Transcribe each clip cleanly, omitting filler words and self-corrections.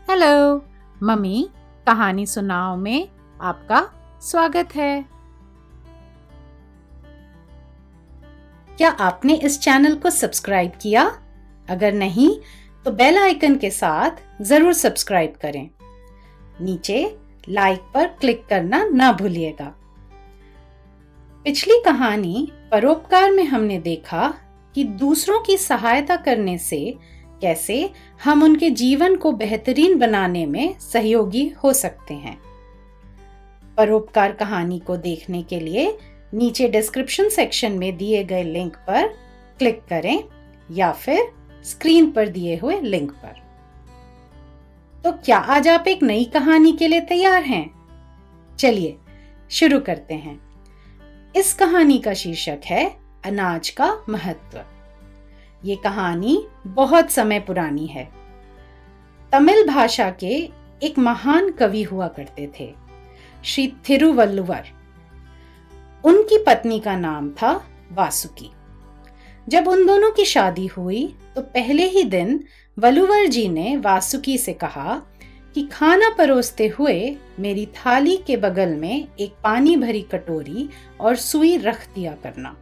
Hello mummy, कहानी सुनाओ में आपका स्वागत है। क्या आपने इस चैनल को सब्सक्राइब किया? अगर नहीं तो बेल आइकन के साथ जरूर सब्सक्राइब करें। नीचे लाइक पर क्लिक करना ना भूलिएगा। पिछली कहानी परोपकार में हमने देखा कि दूसरों की सहायता करने से कैसे हम उनके जीवन को बेहतरीन बनाने में सहयोगी हो सकते हैं। परोपकार कहानी को देखने के लिए नीचे डिस्क्रिप्शन सेक्शन में दिए गए लिंक पर क्लिक करें या फिर स्क्रीन पर दिए हुए लिंक पर। तो क्या आज आप एक नई कहानी के लिए तैयार हैं? चलिए शुरू करते हैं। इस कहानी का शीर्षक है अनाज का महत्व। ये कहानी बहुत समय पुरानी है। तमिल भाषा के एक महान कवि हुआ करते थे, श्री थिरुवल्लुवर। उनकी पत्नी का नाम था वासुकी। जब उन दोनों की शादी हुई तो पहले ही दिन वल्लुवर जी ने वासुकी से कहा कि खाना परोसते हुए मेरी थाली के बगल में एक पानी भरी कटोरी और सुई रख दिया करना।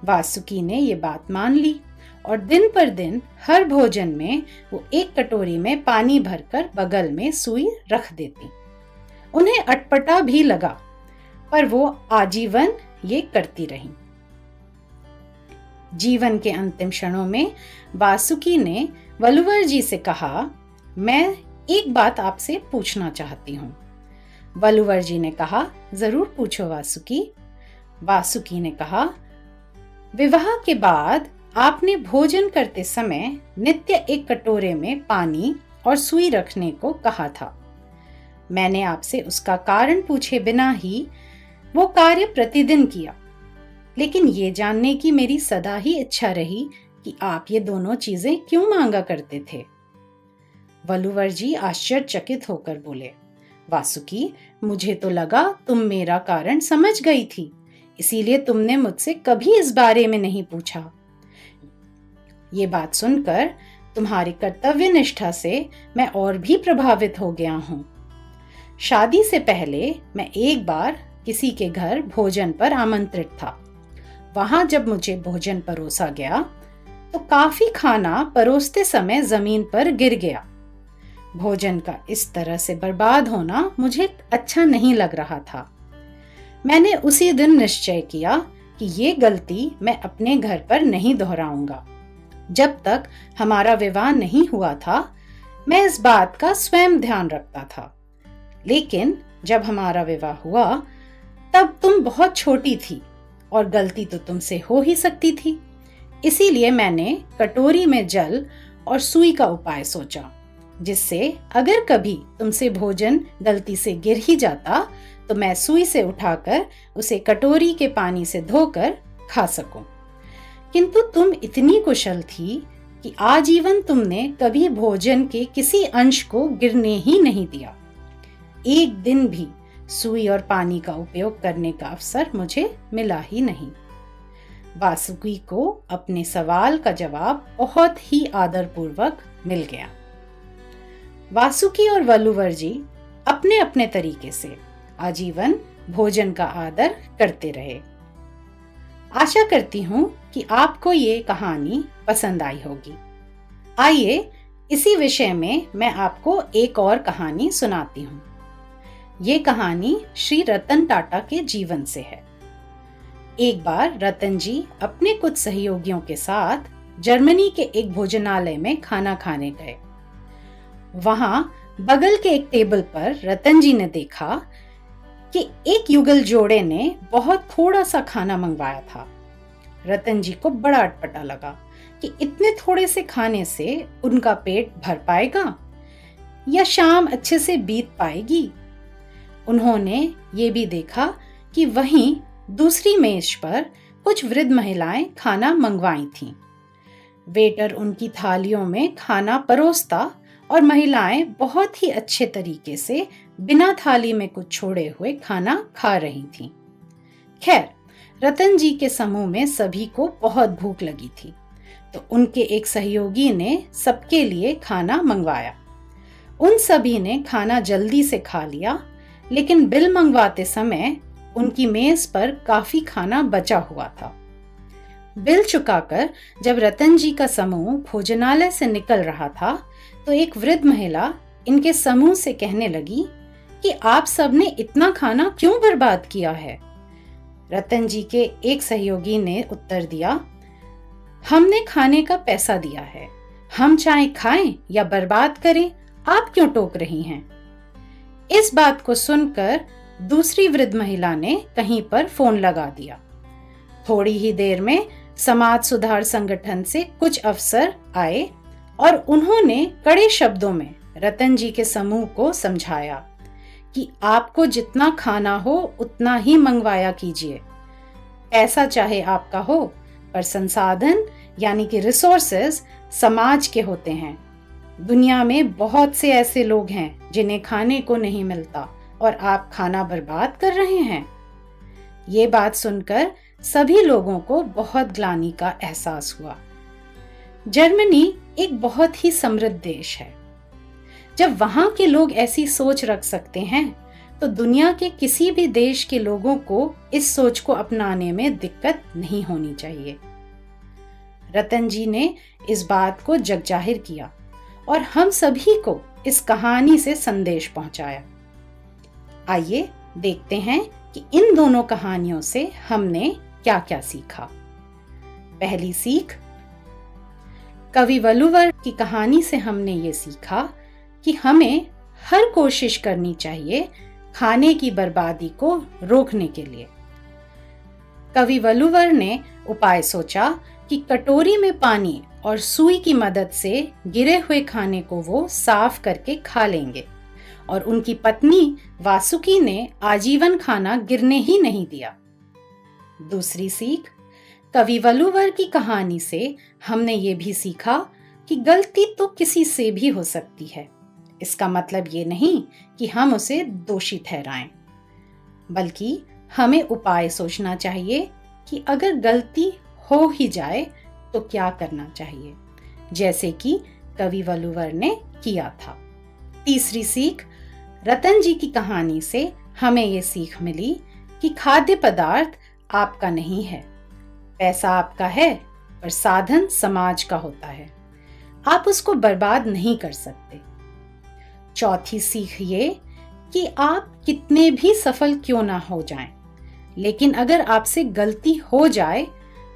वासुकी ने ये बात मान ली और दिन पर दिन हर भोजन में वो एक कटोरी में पानी भरकर बगल में सुई रख देती। उन्हें अटपटा भी लगा, पर वो आजीवन ये करती रही। जीवन के अंतिम क्षणों में वासुकी ने वल्लुवर जी से कहा, मैं एक बात आपसे पूछना चाहती हूँ। वल्लुवर जी ने कहा, जरूर पूछो वासुकी। वासुकी ने कहा, विवाह के बाद आपने भोजन करते समय नित्य एक कटोरे में पानी और सुई रखने को कहा था। मैंने आपसे उसका कारण पूछे बिना ही वो कार्य प्रतिदिन किया, लेकिन ये जानने की मेरी सदा ही इच्छा रही कि आप ये दोनों चीजें क्यों मांगा करते थे। वल्लुवर जी आश्चर्यचकित होकर बोले, वासुकी, मुझे तो लगा तुम मेरा कारण समझ गई थी, इसीलिए तुमने मुझसे कभी इस बारे में नहीं पूछा। ये बात सुनकर तुम्हारी कर्तव्य निष्ठा से मैं और भी प्रभावित हो गया हूँ। शादी से पहले मैं एक बार किसी के घर भोजन पर आमंत्रित था। वहां जब मुझे भोजन परोसा गया तो काफी खाना परोसते समय जमीन पर गिर गया। भोजन का इस तरह से बर्बाद होना मुझे अच्छा नहीं लग रहा था। मैंने उसी दिन निश्चय किया कि ये गलती मैं अपने घर पर नहीं दोहराऊंगा। जब तक हमारा विवाह नहीं हुआ था, मैं इस बात का स्वयं ध्यान रखता था, लेकिन जब हमारा विवाह हुआ तब तुम बहुत छोटी थी और गलती तो तुमसे हो ही सकती थी। इसीलिए मैंने कटोरी में जल और सुई का उपाय सोचा, जिससे अगर कभी तुमसे भोजन गलती से गिर ही जाता तो मैं सुई से उठाकर उसे कटोरी के पानी से धोकर खा सकूं। किंतु तुम इतनी कुशल थी कि आजीवन तुमने कभी भोजन के किसी अंश को गिरने ही नहीं दिया। एक दिन भी सुई और पानी का उपयोग करने का अवसर मुझे मिला ही नहीं। वासुकी को अपने सवाल का जवाब बहुत ही आदरपूर्वक मिल गया। वासुकी और वल्लुवर जी अपने अपने तरीके से आजीवन भोजन का आदर करते रहे। आशा करती हूँ कि आपको ये कहानी पसंद आई होगी। आइए इसी विषय में मैं आपको एक और कहानी सुनाती हूँ। ये कहानी श्री रतन टाटा के जीवन से है। एक बार रतन जी अपने कुछ सहयोगियों के साथ जर्मनी के एक भोजनालय में खाना खाने गए। वहां बगल के एक टेबल पर रतन जी ने देखा कि एक युगल जोड़े ने बहुत थोड़ा सा खाना मंगवाया था। रतन जी को बड़ा अटपटा लगा कि इतने थोड़े से खाने से उनका पेट भर पाएगा या शाम अच्छे से बीत पाएगी। उन्होंने ये भी देखा कि वहीं दूसरी मेज पर कुछ वृद्ध महिलाएं खाना मंगवाई थीं। वेटर उनकी थालियों में खाना परोसता और महिलाएं बहुत ही अच्छे तरीके से बिना थाली में कुछ छोड़े हुए खाना खा रही थीं। खैर, रतन जी के समूह में सभी को बहुत भूख लगी थी, तो उनके एक सहयोगी ने सबके लिए खाना मंगवाया। उन सभी ने खाना जल्दी से खा लिया, लेकिन बिल मंगवाते समय उनकी मेज पर काफी खाना बचा हुआ था। बिल चुकाकर जब रतन जी का समूह भोजनालय से निकल रहा था, तो एक वृद्ध महिला इनके समूह से कहने लगी कि आप सबने इतना खाना क्यों बर्बाद किया है। रतन जी के एक सहयोगी ने उत्तर दिया, हमने खाने का पैसा दिया है, हम चाहे खाएं या बर्बाद करें, आप क्यों टोक रही हैं। इस बात को सुनकर दूसरी वृद्ध महिला ने कहीं पर फोन लगा दिया। थोड़ी ही देर में समाज सुधार संगठन से अफसर अफसर आए और उन्होंने कड़े शब्दों में रतन जी के समूह को समझाया कि आपको जितना खाना हो उतना ही मंगवाया कीजिए। पैसा चाहे आपका हो, पर संसाधन यानी कि रिसोर्सेज समाज के होते हैं। दुनिया में बहुत से ऐसे लोग हैं जिन्हें खाने को नहीं मिलता और आप खाना बर्बाद कर रहे हैं। ये बात सुनकर सभी लोगों को बहुत ग्लानि का एहसास हुआ। जर्मनी एक बहुत ही समृद्ध देश है। जब वहां के लोग ऐसी सोच रख सकते हैं, तो दुनिया के किसी भी देश के लोगों को इस सोच को अपनाने में दिक्कत नहीं होनी चाहिए। रतन जी ने इस बात को जगजाहिर किया और हम सभी को इस कहानी से संदेश पहुंचाया। आइए देखते हैं कि इन दोनों कहानियों से हमने क्या क्या सीखा। पहली सीख, कवि वलुवर की कहानी से हमने ये सीखा कि हमें हर कोशिश करनी चाहिए खाने की बर्बादी को रोकने के लिए। कवि वलुवर ने उपाय सोचा कि कटोरी में पानी और सुई की मदद से गिरे हुए खाने को वो साफ करके खा लेंगे, और उनकी पत्नी वासुकी ने आजीवन खाना गिरने ही नहीं दिया। दूसरी सीख, कवि वलुवर की कहानी से हमने ये भी सीखा कि गलती तो किसी से भी हो सकती है। इसका मतलब ये नहीं कि हम उसे दोषी ठहराएं, बल्कि हमें उपाय सोचना चाहिए कि अगर गलती हो ही जाए तो क्या करना चाहिए, जैसे कि कवि वलुवर ने किया था। तीसरी सीख, रतन जी की कहानी से हमें ये सीख मिली कि खाद्य पदार्थ आपका नहीं है, पैसा आपका है, पर साधन समाज का होता है। आप उसको बर्बाद नहीं कर सकते। चौथी सीख ये कि आप कितने भी सफल क्यों ना हो जाएं, लेकिन अगर आपसे गलती हो जाए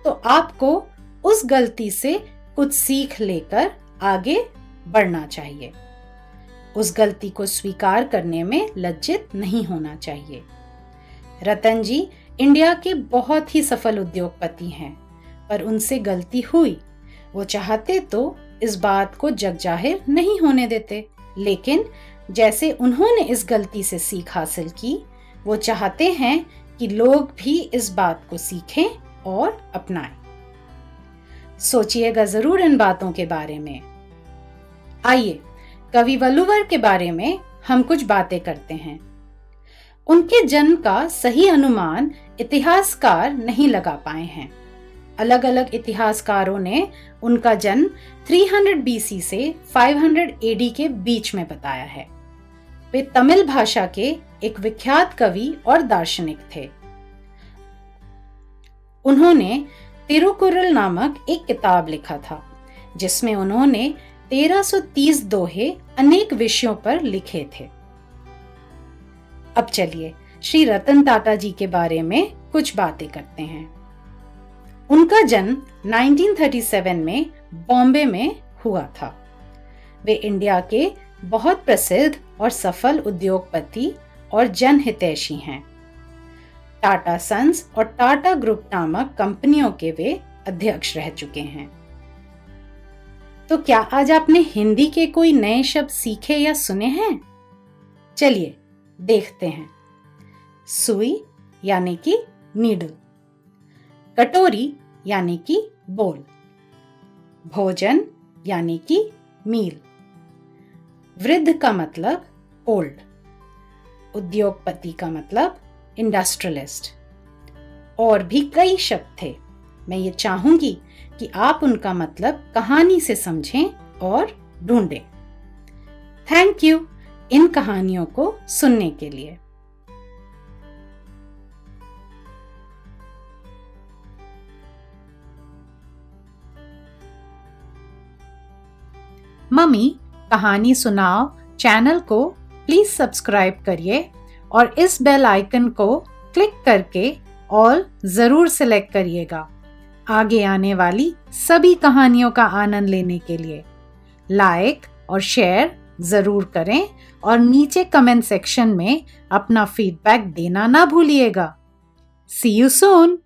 तो आपको उस गलती से कुछ सीख लेकर आगे बढ़ना चाहिए। उस गलती को स्वीकार करने में लज्जित नहीं होना चाहिए। रतन जी इंडिया के बहुत ही सफल उद्योगपति हैं, पर उनसे गलती हुई। वो चाहते तो इस बात को जगजाहिर नहीं होने देते, लेकिन जैसे उन्होंने इस गलती से सीख हासिल की, वो चाहते हैं कि लोग भी इस बात को सीखें और अपनाएं। सोचिएगा जरूर इन बातों के बारे में। आइए कवि वलुवर के बारे में हम कुछ बातें करते हैं। उनके जन्म का सही अनुमान इतिहासकार नहीं लगा पाए हैं। अलग अलग इतिहासकारों ने उनका जन्म 300 बीसी से 500 एडी के बीच में बताया है। वे तमिल भाषा के एक विख्यात कवि और दार्शनिक थे। उन्होंने तिरुकुरल नामक एक किताब लिखा था, जिसमें उन्होंने 1330 दोहे अनेक विषयों पर लिखे थे। अब चलिए श्री रतन टाटा जी के बारे में कुछ बातें करते हैं। उनका जन्म 1937 में बॉम्बे में हुआ था। वे इंडिया के बहुत प्रसिद्ध और सफल उद्योगपति और जनहितैषी हैं। टाटा सन्स और टाटा ग्रुप नामक कंपनियों के वे अध्यक्ष रह चुके हैं। तो क्या आज आपने हिंदी के कोई नए शब्द सीखे या सुने हैं? चलिए देखते हैं। सुई यानी कि नीडल, कटोरी यानी कि बोल, भोजन यानी कि मील, वृद्ध का मतलब ओल्ड, उद्योगपति का मतलब इंडस्ट्रियलिस्ट, और भी कई शब्द थे। मैं ये चाहूंगी कि आप उनका मतलब कहानी से समझें और ढूंढें। थैंक यू इन कहानियों को सुनने के लिए। मम्मी कहानी सुनाओ चैनल को प्लीज सब्सक्राइब करिए और इस बेल आइकन को क्लिक करके ऑल जरूर सिलेक्ट करिएगा आगे आने वाली सभी कहानियों का आनंद लेने के लिए। लाइक और शेयर जरूर करें और नीचे कमेंट सेक्शन में अपना फीडबैक देना ना भूलिएगा। सी यू सून।